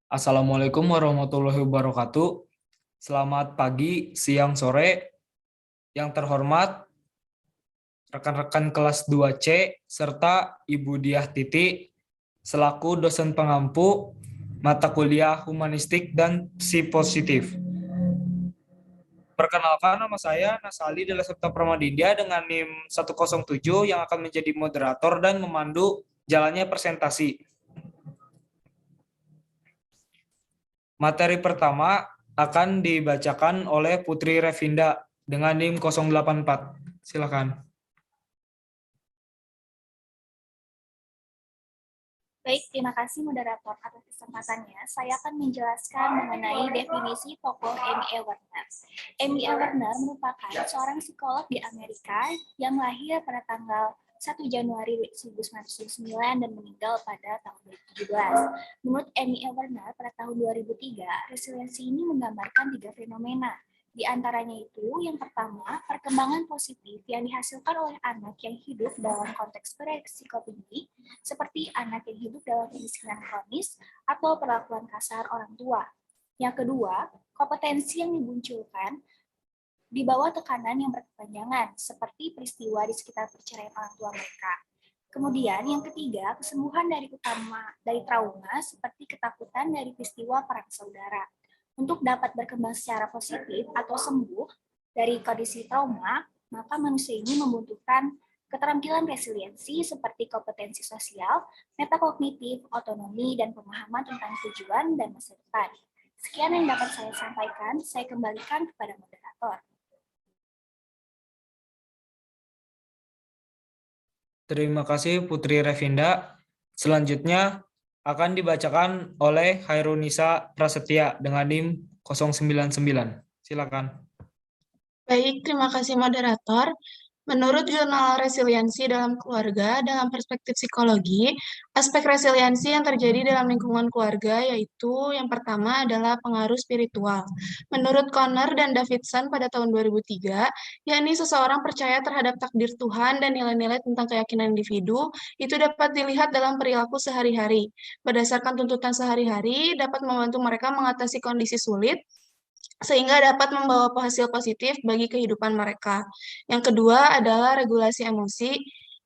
Assalamualaikum warahmatullahi wabarakatuh. Selamat pagi, siang, sore. Yang terhormat rekan-rekan kelas 2C serta Ibu Diah Titi selaku dosen pengampu mata kuliah Humanistik dan Psipositif. Perkenalkan, nama saya Nasali Dela Septa Pramaditya dengan NIM 107 yang akan menjadi moderator dan memandu jalannya presentasi. Materi pertama akan dibacakan oleh Putri Revinda dengan NIM 084. Silakan. Baik, terima kasih moderator atas kesempatannya. Saya akan menjelaskan mengenai definisi tokoh M.E. Werner. M.E. Werner merupakan seorang psikolog di Amerika yang lahir pada tanggal 1 Januari 1909 dan meninggal pada tahun 2017. Menurut M.E. Werner, pada tahun 2003, resiliensi ini menggambarkan 3 fenomena. Di antaranya itu, yang pertama, perkembangan positif yang dihasilkan oleh anak yang hidup dalam konteks beresiko tinggi, seperti anak yang hidup dalam kemiskinan kronis atau perlakuan kasar orang tua. Yang kedua, kompetensi yang dimunculkan di bawah tekanan yang berkepanjangan, seperti peristiwa di sekitar perceraian orang tua mereka. Kemudian yang ketiga, kesembuhan dari trauma seperti ketakutan dari peristiwa perang saudara. Untuk dapat berkembang secara positif atau sembuh dari kondisi trauma, maka manusia ini membutuhkan keterampilan resiliensi seperti kompetensi sosial, metakognitif, otonomi, dan pemahaman tentang tujuan dan masa depan. Sekian yang dapat saya sampaikan, saya kembalikan kepada moderator. Terima kasih Putri Revinda. Selanjutnya akan dibacakan oleh Hairunisa Prasetya dengan NIM 099. Silakan. Baik, terima kasih moderator. Menurut jurnal resiliensi dalam keluarga, dalam perspektif psikologi, aspek resiliensi yang terjadi dalam lingkungan keluarga yaitu yang pertama adalah pengaruh spiritual. Menurut Conner dan Davidson pada tahun 2003, yakni seseorang percaya terhadap takdir Tuhan dan nilai-nilai tentang keyakinan individu, itu dapat dilihat dalam perilaku sehari-hari. Berdasarkan tuntutan sehari-hari, dapat membantu mereka mengatasi kondisi sulit, sehingga dapat membawa hasil positif bagi kehidupan mereka. Yang kedua adalah regulasi emosi.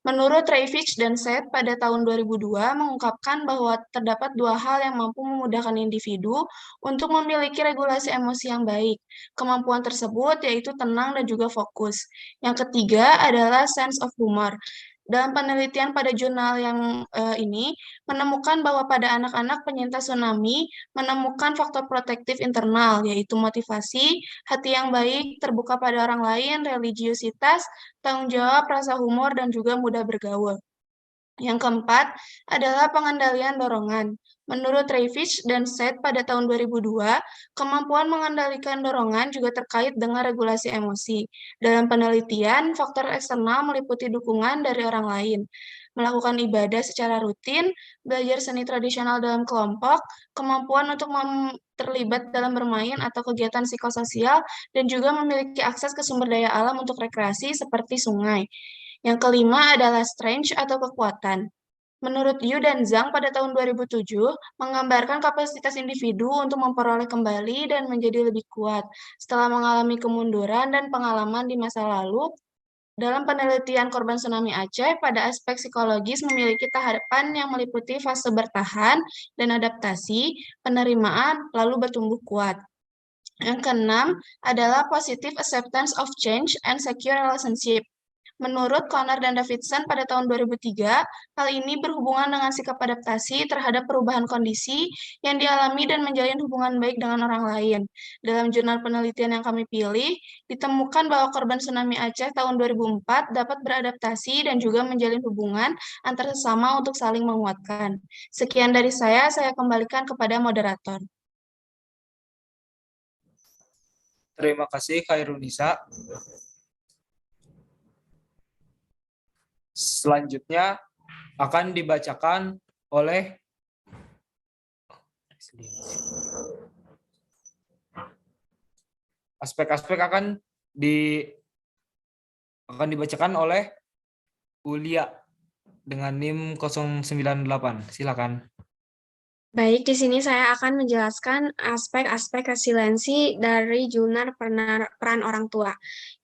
Menurut Ravitch dan Seth pada tahun 2002 mengungkapkan bahwa terdapat dua hal yang mampu memudahkan individu untuk memiliki regulasi emosi yang baik. Kemampuan tersebut yaitu tenang dan juga fokus. Yang ketiga adalah sense of humor. Dalam penelitian pada jurnal yang ini menemukan bahwa pada anak-anak penyintas tsunami menemukan faktor protektif internal, yaitu motivasi, hati yang baik, terbuka pada orang lain, religiusitas, tanggung jawab, rasa humor, dan juga mudah bergaul. Yang keempat adalah pengendalian dorongan. Menurut Ravitch dan Seth pada tahun 2002, kemampuan mengendalikan dorongan juga terkait dengan regulasi emosi. Dalam penelitian, faktor eksternal meliputi dukungan dari orang lain, melakukan ibadah secara rutin, belajar seni tradisional dalam kelompok, kemampuan untuk terlibat dalam bermain atau kegiatan psikososial, dan juga memiliki akses ke sumber daya alam untuk rekreasi seperti sungai. Yang kelima adalah strength atau kekuatan. Menurut Yu dan Zhang pada tahun 2007, menggambarkan kapasitas individu untuk memperoleh kembali dan menjadi lebih kuat setelah mengalami kemunduran dan pengalaman di masa lalu. Dalam penelitian korban tsunami Aceh, pada aspek psikologis memiliki tahapan yang meliputi fase bertahan dan adaptasi, penerimaan, lalu bertumbuh kuat. Yang keenam adalah positive acceptance of change and secure relationship. Menurut Conner dan Davidson pada tahun 2003, hal ini berhubungan dengan sikap adaptasi terhadap perubahan kondisi yang dialami dan menjalin hubungan baik dengan orang lain. Dalam jurnal penelitian yang kami pilih, ditemukan bahwa korban tsunami Aceh tahun 2004 dapat beradaptasi dan juga menjalin hubungan antar sesama untuk saling menguatkan. Sekian dari saya kembalikan kepada moderator. Terima kasih Hairunisa. Selanjutnya akan dibacakan oleh aspek-aspek akan dibacakan oleh Ulia dengan NIM 098. Silakan. Baik, di sini saya akan menjelaskan aspek-aspek resiliensi dari jurnal peran orang tua.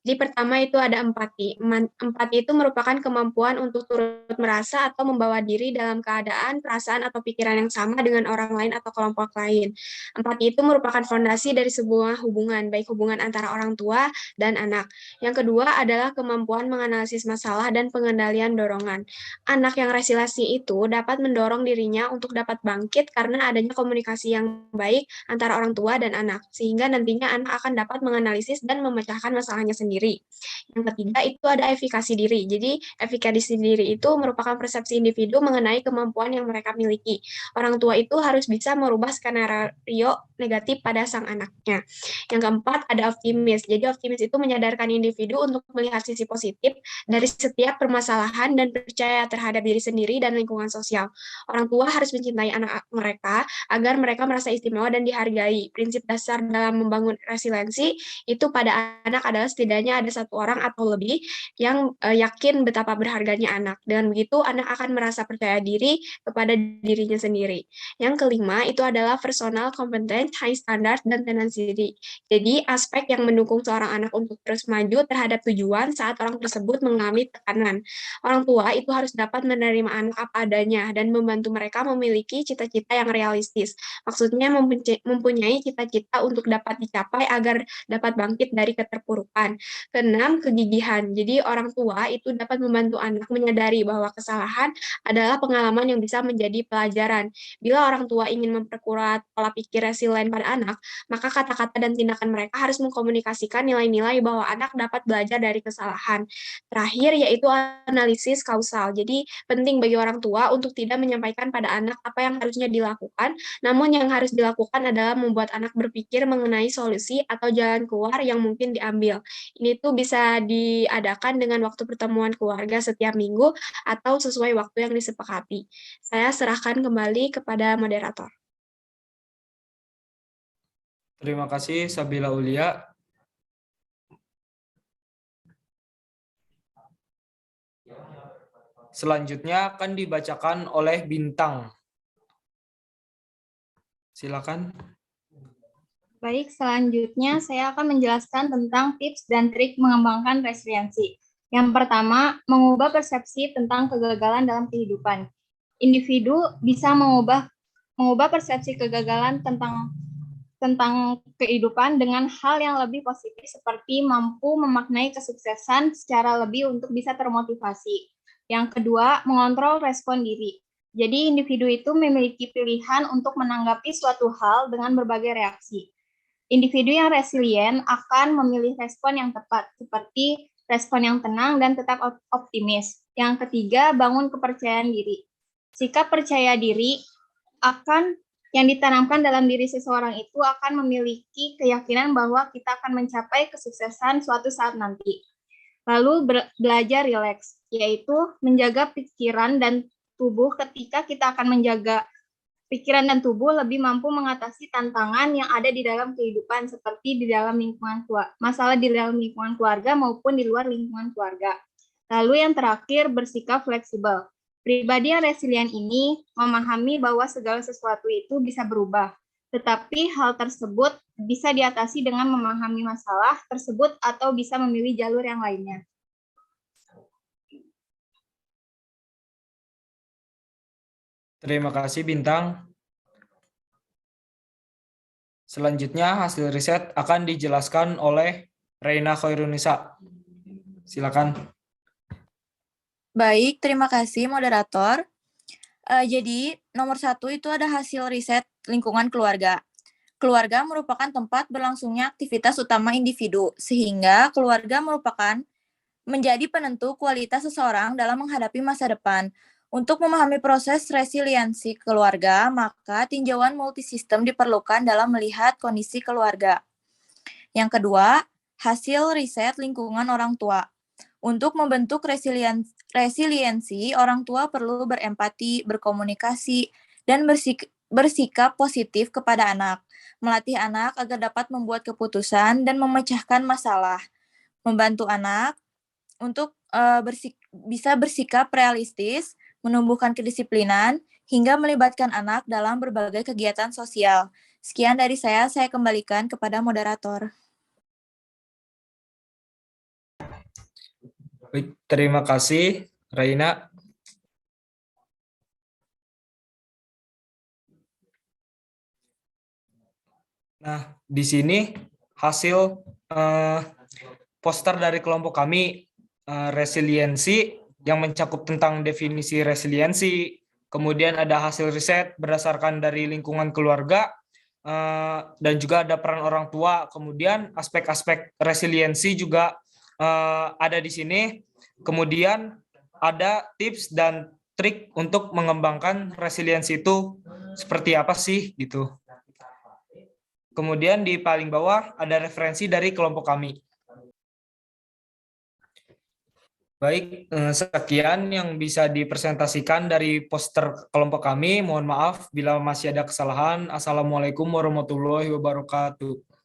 Jadi pertama itu ada empati. Empati itu merupakan kemampuan untuk turut merasa atau membawa diri dalam keadaan, perasaan, atau pikiran yang sama dengan orang lain atau kelompok lain. Empati itu merupakan fondasi dari sebuah hubungan, baik hubungan antara orang tua dan anak. Yang kedua adalah kemampuan menganalisis masalah dan pengendalian dorongan. Anak yang resiliensi itu dapat mendorong dirinya untuk dapat bangkit karena adanya komunikasi yang baik antara orang tua dan anak, sehingga nantinya anak akan dapat menganalisis dan memecahkan masalahnya sendiri. Yang ketiga itu ada efikasi diri. Jadi efikasi diri itu merupakan persepsi individu mengenai kemampuan yang mereka miliki. Orang tua itu harus bisa merubah skenario negatif pada sang anaknya. Yang keempat ada optimis. Jadi optimis itu menyadarkan individu untuk melihat sisi positif dari setiap permasalahan dan percaya terhadap diri sendiri dan lingkungan sosial. Orang tua harus mencintai anak mereka agar mereka merasa istimewa dan dihargai. Prinsip dasar dalam membangun resiliensi itu pada anak adalah setidaknya ada satu orang atau lebih yang yakin betapa berharganya anak. Dengan begitu, anak akan merasa percaya diri kepada dirinya sendiri. Yang kelima itu adalah personal competence, high standard, dan tenancy diri. Jadi, aspek yang mendukung seorang anak untuk terus maju terhadap tujuan saat orang tersebut mengalami tekanan. Orang tua itu harus dapat menerima anak apa adanya dan membantu mereka memiliki cita-cita yang realistis. Maksudnya mempunyai cita-cita untuk dapat dicapai agar dapat bangkit dari keterpurukan. Keenam, kegigihan. Jadi orang tua itu dapat membantu anak menyadari bahwa kesalahan adalah pengalaman yang bisa menjadi pelajaran. Bila orang tua ingin memperkuat pola pikir resilient pada anak, maka kata-kata dan tindakan mereka harus mengkomunikasikan nilai-nilai bahwa anak dapat belajar dari kesalahan. Terakhir yaitu analisis kausal. Jadi penting bagi orang tua untuk tidak menyampaikan pada anak apa yang harusnya dilakukan, namun yang harus dilakukan adalah membuat anak berpikir mengenai solusi atau jalan keluar yang mungkin diambil. Ini tuh bisa diadakan dengan waktu pertemuan keluarga setiap minggu atau sesuai waktu yang disepakati. Saya serahkan kembali kepada moderator. Terima kasih Sabila Ulia. Selanjutnya akan dibacakan oleh Bintang. Silakan. Baik, selanjutnya saya akan menjelaskan tentang tips dan trik mengembangkan resiliensi. Yang pertama, mengubah persepsi tentang kegagalan dalam kehidupan. Individu bisa mengubah persepsi kegagalan tentang kehidupan dengan hal yang lebih positif seperti mampu memaknai kesuksesan secara lebih untuk bisa termotivasi. Yang kedua, mengontrol respon diri. Jadi individu itu memiliki pilihan untuk menanggapi suatu hal dengan berbagai reaksi. Individu yang resilient akan memilih respon yang tepat, seperti respon yang tenang dan tetap optimis. Yang ketiga, bangun kepercayaan diri. Sikap percaya diri yang ditanamkan dalam diri seseorang itu akan memiliki keyakinan bahwa kita akan mencapai kesuksesan suatu saat nanti. Lalu belajar rileks, yaitu menjaga pikiran dan tubuh. Ketika kita akan menjaga pikiran dan tubuh lebih mampu mengatasi tantangan yang ada di dalam kehidupan seperti di dalam masalah di dalam lingkungan keluarga maupun di luar lingkungan keluarga. Lalu yang terakhir, bersikap fleksibel. Pribadi yang resilient ini memahami bahwa segala sesuatu itu bisa berubah, tetapi hal tersebut bisa diatasi dengan memahami masalah tersebut atau bisa memilih jalur yang lainnya. Terima kasih Bintang. Selanjutnya hasil riset akan dijelaskan oleh Reina Khairunisa. Silakan. Baik, terima kasih moderator. Jadi nomor 1 itu ada hasil riset lingkungan keluarga. Keluarga merupakan tempat berlangsungnya aktivitas utama individu, sehingga keluarga merupakan menjadi penentu kualitas seseorang dalam menghadapi masa depan. Untuk memahami proses resiliensi keluarga, maka tinjauan multisistem diperlukan dalam melihat kondisi keluarga. Yang kedua, hasil riset lingkungan orang tua. Untuk membentuk resiliensi, orang tua perlu berempati, berkomunikasi, dan bersikap positif kepada anak. Melatih anak agar dapat membuat keputusan dan memecahkan masalah. Membantu anak untuk bisa bersikap realistis, menumbuhkan kedisiplinan, hingga melibatkan anak dalam berbagai kegiatan sosial. Sekian dari saya kembalikan kepada moderator. Baik, terima kasih, Raina. Nah, di sini hasil poster dari kelompok kami, resiliensi, yang mencakup tentang definisi resiliensi, kemudian ada hasil riset berdasarkan dari lingkungan keluarga, dan juga ada peran orang tua, kemudian aspek-aspek resiliensi juga ada di sini, kemudian ada tips dan trik untuk mengembangkan resiliensi itu seperti apa sih gitu. Kemudian di paling bawah ada referensi dari kelompok kami. Baik, sekian yang bisa dipresentasikan dari poster kelompok kami. Mohon maaf bila masih ada kesalahan. Assalamualaikum warahmatullahi wabarakatuh.